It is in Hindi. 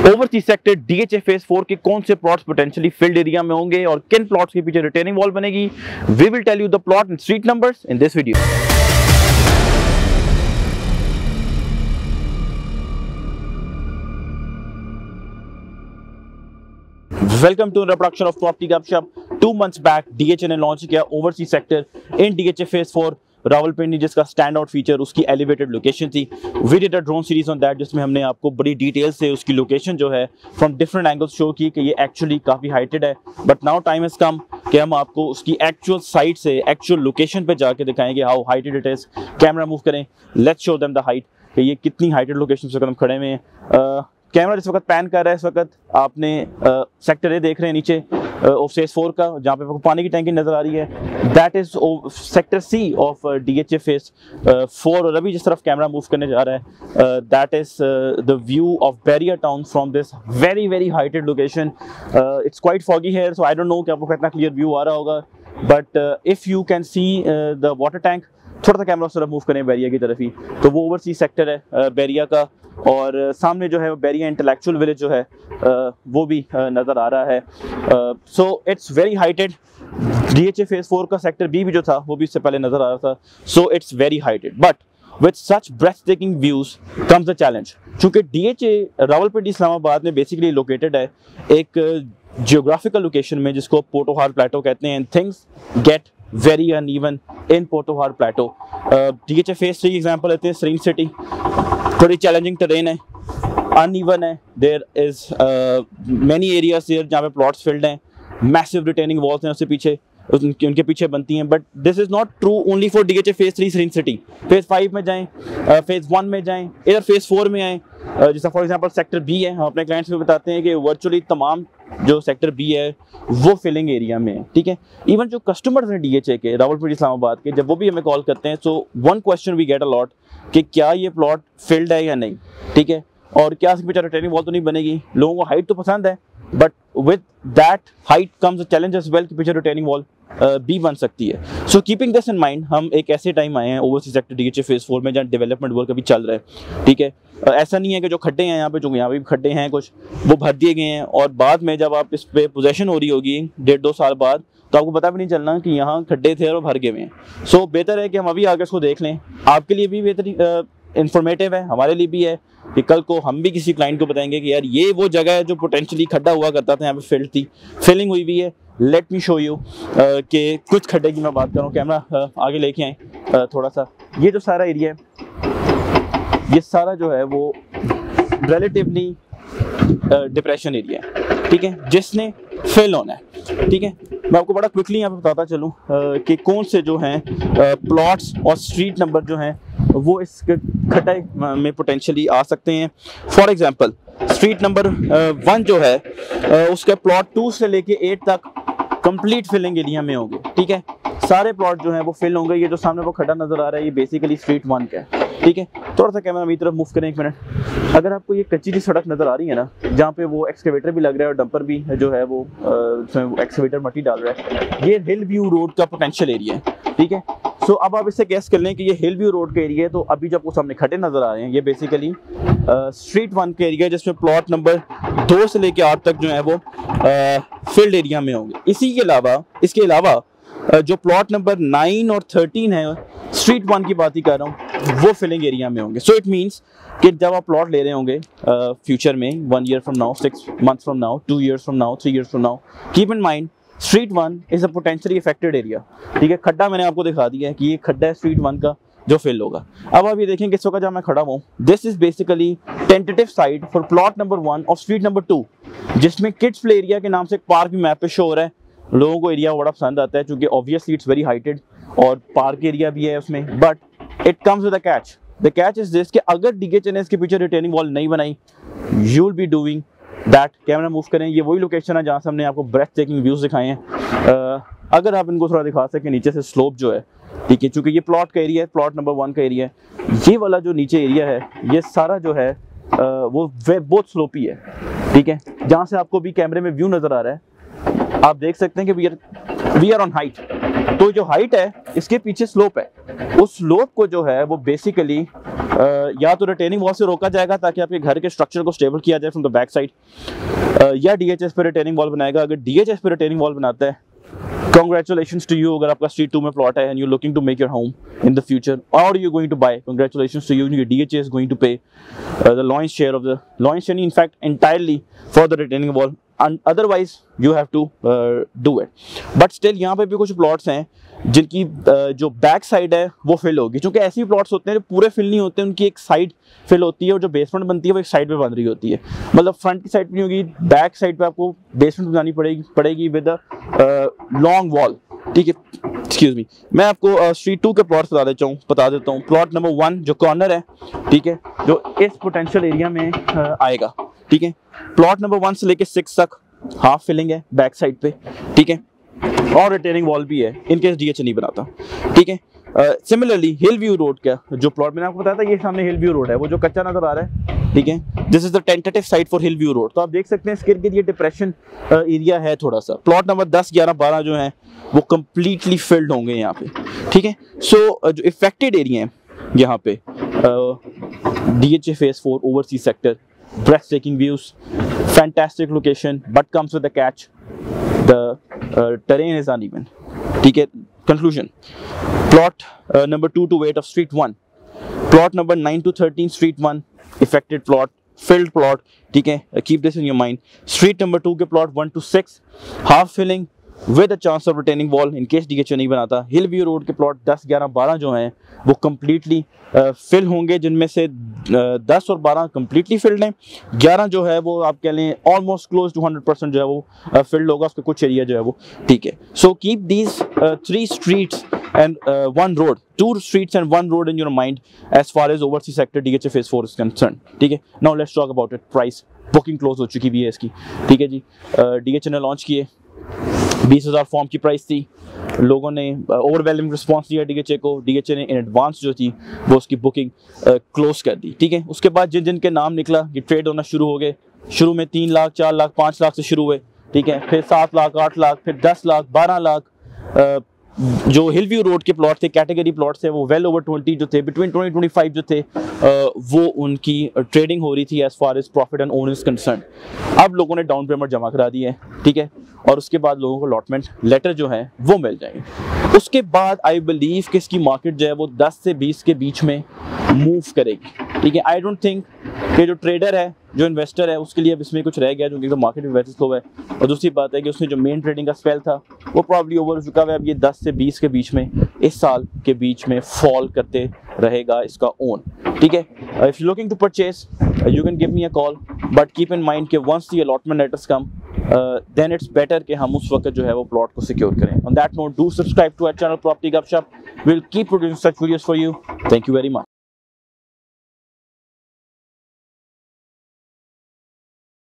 ओवरसीज सेक्टर डीएचए फेज 4 के कौन से प्लॉट्स पोटेंशियली फील्ड एरिया में होंगे और किन प्लॉट्स के पीछे रिटेनिंग वॉल बनेगी, we will tell you the plot and street numbers in this video. Welcome to the production of Property Gupshup. 2 months back, DHA ने लॉन्च किया overseas sector in DHA phase 4 Rawalpindi, जिसका स्टैंड आउट फीचर उसकी एलिवेटेड लोकेशन थी। We did a drone series on that, जिसमें हमने आपको बड़ी डिटेल से उसकी लोकेशन जो है फ्रॉम डिफरेंट एंगल्स शो की कि ये एक्चुअली काफ़ी हाइटेड है। But now time has come कि हम आपको उसकी एक्चुअल साइट से एक्चुअल लोकेशन पे जाके दिखाएंगे how heighted it is. Camera move करें, let's show them the height कि ये कितनी हाइटेड लोकेशन से हम खड़े हुए हैं। कैमरा इस वक्त पैन कर रहा है। इस वक्त आपने सेक्टर ए देख रहे हैं नीचे ऑफ फेज 4 का, जहाँ पे आपको पानी की टैंकी नजर आ रही है। That is sector C of DHA phase 4। और अभी जिस तरफ कैमरा मूव करने जा रहा है that is the view of Bahria town from this very very heighted location. It's quite foggy here, so I don't know कि आपको कितना क्लियर व्यू आ रहा होगा, but if you can see the water tank, थोड़ा सा कैमरा उस तरफ मूव करें बैरिया की तरफ ही, तो वो ओवरसीज सेक्टर है बैरिया का। और सामने जो है बैरिया इंटेलेक्चुअल विलेज जो है वो भी नज़र आ रहा है। So it's very heighted. DHA phase 4 का सेक्टर बी भी जो था वो भी इससे पहले नज़र आ रहा था। So it's very heighted, but with such breathtaking views comes the challenge. चूँकि डीएचए रावलपिंडी इस्लामाबाद में बेसिकली लोकेटेड है एक जियोग्राफिकल लोकेशन में जिसको पोटोहार प्लेटो कहते हैं। Things get very uneven in Pothohar Plateau. DHA Phase 3 example लेते हैं, सरीन सिटी, थोड़ी चैलेंजिंग टेरेन है, अनइवन है। There is many areas there जहाँ पे प्लॉट्स फील्ड हैं, मैसिव रिटेनिंग वॉल्स हैं उससे पीछे, उनके पीछे बनती हैं। But this is not true only for DHA Phase 3 Serene City. Phase 5 में जाएँ, फेज 1 में जाएँ, इधर फेज 4 में आएँ। जैसा फॉर एग्जांपल सेक्टर बी है, हम अपने क्लाइंट्स को बताते हैं कि वर्चुअली तमाम जो सेक्टर बी है वो फिलिंग एरिया में है, ठीक है। इवन जो कस्टमर्स हैं डीएचए के रावलपिंडी इस्लामाबाद के, जब वो भी हमें कॉल करते हैं, so one question we get a lot कि क्या ये प्लॉट फिल्ड है या नहीं, ठीक है, और क्या इसके पीछे रिटेनिंग वॉल तो नहीं बनेगी। लोगों को हाइट तो पसंद है, but with that height comes a challenge as well कि पीछे रिटेनिंग वॉल भी बन सकती है। So keeping this in mind, हम एक ऐसे टाइम आए हैं ओवरसीज सेक्टर डीएचए फेज 4 में जहाँ डेवलपमेंट वर्क अभी चल रहा है, ठीक है। ऐसा नहीं है कि जो खड्डे हैं यहाँ पे, जो यहाँ पे भी खड्डे हैं कुछ, वो भर दिए गए हैं और बाद में जब आप इस पे पोजेशन हो रही होगी 1.5-2 साल बाद, तो आपको पता भी नहीं चलना कि यहाँ खड्डे थे और भर गए हुए हैं। सो बेहतर है कि हम अभी आगे इसको देख लें। आपके लिए भी बेहतर इंफॉर्मेटिव है, हमारे लिए भी है कि कल को हम भी किसी क्लाइंट को बताएंगे कि यार ये वो जगह है जो पोटेंशियली खड्डा हुआ करता था, यहाँ पे फील्ड थी, फिलिंग हुई भी है। लेट मी शो यू कि कुछ खड्डे की मैं बात करूँ। कैमरा आगे लेके आए थोड़ा सा। ये जो सारा एरिया है, ये सारा जो है वो रिलेटिवली डिप्रेशन एरिया है, ठीक है, जिसने फिल होना है, ठीक है। मैं आपको बड़ा क्विकली यहाँ पे बताता चलूँ कि कौन से जो हैं प्लॉट्स और स्ट्रीट नंबर जो हैं वो इस खड्डे में पोटेंशियली आ सकते हैं। फॉर एग्जांपल स्ट्रीट नंबर 1 जो है उसका प्लॉट 2 से लेके 8 तक कंप्लीट फिलिंग एरिया में होंगे, ठीक है। सारे प्लॉट जो हैं वो फिल होंगे। ये जो सामने वो खड्डा नजर आ रहा है ये बेसिकली स्ट्रीट 1 का है, ठीक है। थोड़ा सा कैमरा मेरी तरफ मूव करें, 1 मिनट। अगर आपको ये कच्ची सी सड़क नजर आ रही है ना, जहाँ पे वो एक्सकेवेटर भी लग रहा है और डंपर भी जो है वो एक्सकेवेटर मट्टी डाल रहा है, ये हिल व्यू रोड का पोटेंशियल एरिया है, ठीक है। सो अब आप इससे गैस कर लें कि ये हिल व्यू रोड का एरिया है। तो अभी जो आपको सामने खड्डे नजर आ रहे हैं ये बेसिकली स्ट्रीट 1 का एरिया है, जिसमें प्लॉट नंबर 2 से लेके 8 तक जो है वो फील्ड एरिया में होंगे। इसके अलावा जो प्लॉट नंबर 9 और 13 है, स्ट्रीट 1 की बात ही कर रहा हूँ, वो फिलिंग एरिया में होंगे। सो इट मीन्स कि जब आप प्लॉट ले रहे होंगे फ्यूचर में, 1 year from now, 6 months from now, 2 years from now, 3 years from now, keep in mind street 1 is a potentially affected area, ठीक है। खड्डा मैंने आपको दिखा दिया है कि ये खड्डा है स्ट्रीट 1 का जो फिल होगा। अब आप ये देखें किस वक्त जहाँ मैं खड़ा हूँ, this is basically tentative site for plot number 1 of street number 2, जिसमें किड्स प्ले एरिया के नाम से एक पार्क भी मैप पे शो हो रहा है। लोगों को एरिया बड़ा पसंद आता है क्योंकि ऑब्वियसली इट्स वेरी हाइटेड और पार्क एरिया भी है उसमें, but it comes with a catch. The catch is this कि अगर डीएचए ने इसके पीछे रिटेनिंग वॉल नहीं बनाई, you will be doing that. Camera move करें, ये वही लोकेशन है जहाँ से हमने आपको ब्रेथ टेकिंग व्यूज दिखाए हैं। अगर आप इनको थोड़ा दिखा सकें नीचे से स्लोप जो है, ठीक है, चूंकि ये प्लॉट का एरिया है, प्लॉट नंबर 1 का एरिया है, ये वाला जो नीचे एरिया है ये सारा जो है वो बहुत स्लोपी है, ठीक है। जहाँ से आपको भी कैमरे में व्यू नजर आ रहा है, आप देख सकते हैं कि वी आर ऑन हाइट। तो जो हाइट है इसके पीछे स्लोप है, उस स्लोप को जो है वो बेसिकली या तो रिटेनिंग वॉल से रोका जाएगा ताकि आपके घर के स्ट्रक्चर को स्टेबल किया जाए फ्रॉम द बैक साइड, या DHS पे रिटेनिंग वॉल बनाएगा। अगर DHS पे रिटेनिंग वॉल बनाता है, congratulations to you, अगर आपका स्ट्रीट 2 में प्लॉट है and you're looking to make your home in the future, or you're going to buy, congratulations to you, your DHA is going to pay the lion's share of the lion's share, in fact entirely for the retaining wall, and otherwise you have to do it. But still यहाँ पे भी कुछ प्लॉट्स हैं जिनकी जो बैक साइड है वो फिल होगी, क्योंकि ऐसे प्लॉट्स होते हैं जो पूरे फिल नहीं होते, उनकी एक साइड फिल होती है और जो बेसमेंट बनती है वो एक साइड पे बन रही होती है। मतलब फ्रंट की साइड पे नहीं होगी, बैक साइड पे आपको बेसमेंट बनानी पड़ेगी विद अ लॉन्ग वॉल, ठीक है। एक्सक्यूज मी, मैं आपको स्ट्रीट 2 के प्लॉट्स बता देता हूँ। प्लॉट नंबर 1 जो कॉर्नर है, ठीक है, जो इस पोटेंशियल एरिया में आएगा, ठीक है। प्लॉट नंबर 1 से लेके 6 तक हाफ फिलिंग है बैक साइड पे, ठीक है, और रिटेनिंग वॉल भी है इनकेस DHA नहीं बनाता, ठीक है। सिमिलरली हिल व्यू रोड का जो प्लॉट मैंने आपको बताया था, ये सामने हिल व्यू रोड है, वो जो कच्चा नजर आ रहा है, ठीक है, this is the tentative site for hill view road. तो आप देख सकते हैं इसके इर्द-गिर्द ये डिप्रेशन एरिया है थोड़ा सा। प्लॉट नंबर 10, 11, 12 जो है वो कंप्लीटली फिल्ड होंगे यहाँ पे, ठीक है। सो जो इफेक्टेड एरिया है यहाँ पे, DHA phase 4 overseas sector, breathtaking views, fantastic location, but comes with a catch, the terrain is uneven, ठीक है। Conclusion, plot number 2 to 8 of street 1, plot number 9 to 13 street 1 affected plot, filled plot, ठीक है, keep this in your mind। street number 2 के plot 1 to 6 half filling with a chance of retaining wall in case DHA नहीं बनाता। हिल व्यू रोड के प्लॉट 10, 11, 12 जो हैं वो कम्प्लीटली फिल होंगे, जिनमें से 10 और 12 कम्प्लीटली फिल्ड हैं, 11 जो है वो आप कह लें ऑलमोस्ट क्लोज टू 100% जो है वो फिल्ड होगा, उसका कुछ एरिया जो है वो, ठीक है। So keep these 3 streets and 1 road, 2 streets and 1 road in your mind as far as overseas sector DHA phase 4 is concerned, ठीक है। Now let's talk about it, price, booking close हो चुकी भी है इसकी, ठीक है जी। DHA ने लॉन्च किए, 20,000 फॉर्म की प्राइस थी, लोगों ने ओवरवेलमिंग रिस्पांस दिया DHA को। DHA ने इन एडवांस जो थी वो उसकी बुकिंग क्लोज कर दी, ठीक है। उसके बाद जिन जिन के नाम निकला ये ट्रेड होना शुरू हो गए। शुरू में 3 लाख, 4 लाख, 5 लाख से शुरू हुए, ठीक है, फिर 7 लाख, 8 लाख, फिर 10 लाख, 12 लाख। जो हिल व्यू रोड के प्लॉट थे, कैटेगरी प्लॉट थे, वो वेल ओवर 20 जो थे, बिटवीन 20-25 जो थे, वो उनकी ट्रेडिंग हो रही थी as far as profit and own is concern. अब लोगों ने डाउन पेमेंट जमा करा दी है, ठीक है, और उसके बाद लोगों को अलॉटमेंट लेटर जो है वो मिल जाएंगे। उसके बाद आई बिलीव कि इसकी मार्केट जो है वो 10 से 20 के बीच में मूव करेगी, ठीक है। आई डोंट थिंक कि जो ट्रेडर है, जो इन्वेस्टर है, उसके लिए अब इसमें कुछ रह गया, क्योंकि तो मार्केट में वैसे स्लो है। और दूसरी बात है कि उसने जो मेन ट्रेडिंग का स्पेल था वो प्रॉब्ली ओवर हो चुका है। अब ये 10 से 20 के बीच में, इस साल के बीच में फॉल करते रहेगा इसका ओन, ठीक है। If you looking to purchase you can give me a call, but keep in mind कि once the allotment letters come then it's better कि हम उस वक्त जो है वो प्लॉट को सिक्योर करें। On that note, do subscribe to our channel property Gupshup, will keep producing such videos for you. Thank you very much.